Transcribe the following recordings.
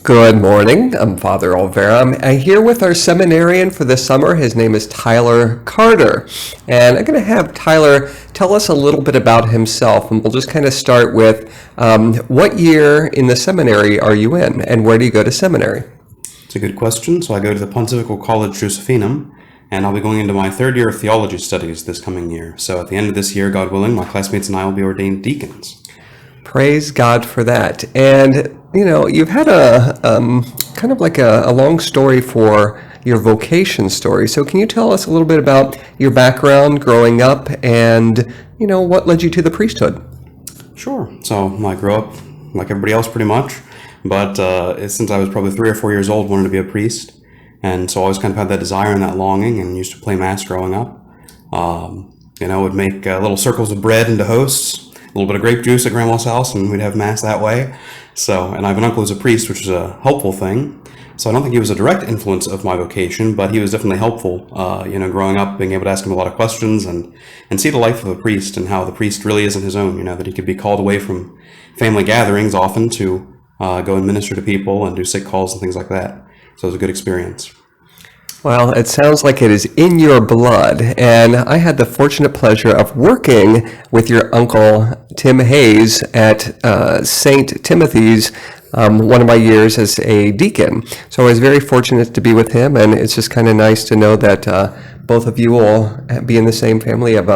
Good morning. I'm Father Olvera. I'm here with our seminarian for the summer. His name is Tyler Carter. And I'm going to have Tyler tell us a little bit about himself. And we'll just kind of start with what year in the seminary are you in, and where do you go to seminary? It's a good question. So I go to the Pontifical College Josephinum, and I'll be going into my third year of theology studies this coming year. So at the end of this year, God willing, my classmates and I will be ordained deacons. Praise God for that. And, you know, you've had a kind of like a long story for your vocation story. So can you tell us a little bit about your background growing up and, you know, what led you to the priesthood? Sure. So I grew up like everybody else pretty much, but since I was probably 3 or 4 years old, wanted to be a priest. And so I always kind of had that desire and that longing, and used to play Mass growing up. Would make little circles of bread into hosts, a little bit of grape juice at Grandma's house, and we'd have Mass that way. So, and I have an uncle who's a priest, which is a helpful thing. So I don't think he was a direct influence of my vocation, but he was definitely helpful, growing up, being able to ask him a lot of questions and see the life of a priest and how the priest really isn't his own, that he could be called away from family gatherings often to go and minister to people and do sick calls and things like that. So it was a good experience. Well, it sounds like it is in your blood, and I had the fortunate pleasure of working with your uncle, Tim Hayes, at St. Timothy's one of my years as a deacon. So I was very fortunate to be with him, and it's just kind of nice to know that both of you will be in the same family of,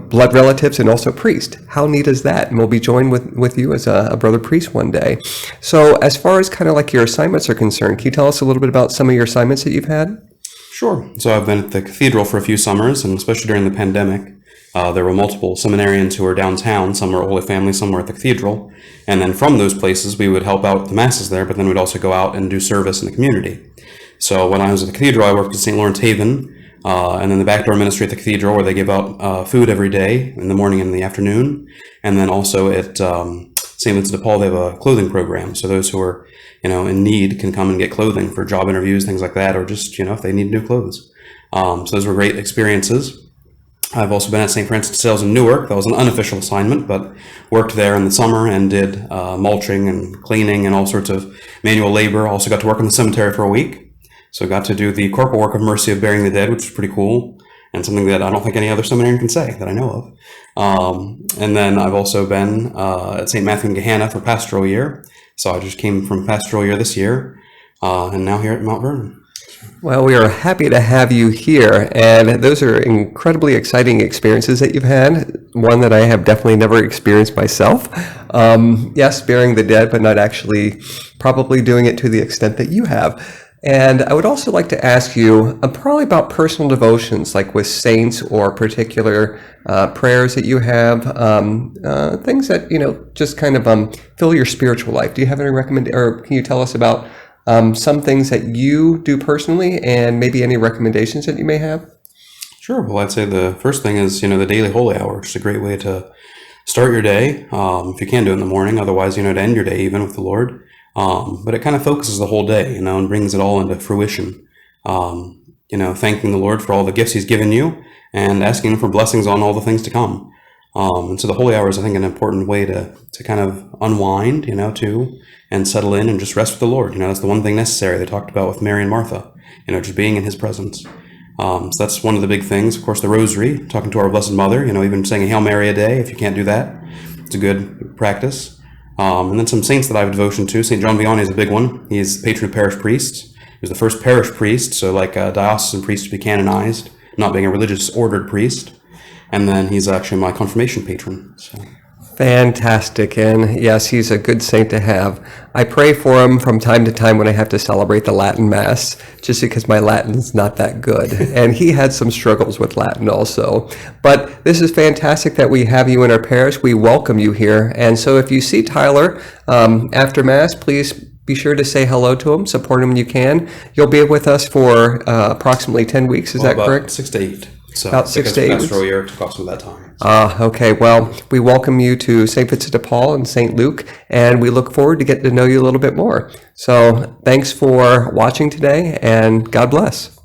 blood relatives and also priest. How neat is that? And we'll be joined with you as a brother priest one day. So as far as kind of like your assignments are concerned, can you tell us a little bit about some of your assignments that you've had? Sure. So I've been at the cathedral for a few summers, and especially during the pandemic, there were multiple seminarians who were downtown. Some were Holy Family, some were at the cathedral. And then from those places, we would help out the Masses there, but then we'd also go out and do service in the community. So when I was at the cathedral, I worked at St. Lawrence Haven, and then the backdoor ministry at the cathedral, where they give out food every day in the morning and in the afternoon. And then also at St. Vincent de Paul, they have a clothing program. So those who are, in need can come and get clothing for job interviews, things like that, or just, if they need new clothes. So those were great experiences. I've also been at St. Francis de Sales in Newark. That was an unofficial assignment, but worked there in the summer and did mulching and cleaning and all sorts of manual labor. Also got to work in the cemetery for a week. So got to do the corporal work of mercy of burying the dead, which is pretty cool, and something that I don't think any other seminarian can say that I know of. And then I've also been at St. Matthew in Gehenna for pastoral year. So I just came from pastoral year this year, and now here at Mount Vernon. Well, we are happy to have you here, and those are incredibly exciting experiences that you've had. One that I have definitely never experienced myself. Yes, burying the dead, but not actually probably doing it to the extent that you have. And I would also like to ask you probably about personal devotions, like with saints or particular prayers that you have, things that, just kind of fill your spiritual life. Do you have any or can you tell us about some things that you do personally and maybe any recommendations that you may have? Sure. Well, I'd say the first thing is, the daily holy hour, which is a great way to start your day. If you can do it in the morning, otherwise, to end your day even with the Lord. But it kind of focuses the whole day, and brings it all into fruition. Thanking the Lord for all the gifts He's given you and asking Him for blessings on all the things to come. And so the holy hour is, I think, an important way to kind of unwind, and settle in and just rest with the Lord. That's the one thing necessary they talked about with Mary and Martha, just being in His presence. So that's one of the big things. Of course, the rosary, talking to our Blessed Mother, even saying a Hail Mary a day, if you can't do that, it's a good practice. And then some saints that I have devotion to. St. John Vianney is a big one. He's patron of parish priests. He was the first parish priest, so like a diocesan priest to be canonized, not being a religious ordered priest. And then he's actually my confirmation patron. So. Fantastic. And yes, he's a good saint to have. I pray for him from time to time when I have to celebrate the Latin Mass, just because my Latin's not that good. And he had some struggles with Latin also. But this is fantastic that we have you in our parish. We welcome you here. And so if you see Tyler after Mass, please be sure to say hello to him, support him when you can. You'll be with us for approximately 10 weeks. Is that correct? 6 to 8. So about 6 to 8 weeks. Pastoral year took off some of that time. Okay. Well, we welcome you to St. Vincent de Paul and St. Luke, and we look forward to getting to know you a little bit more. So thanks for watching today, and God bless.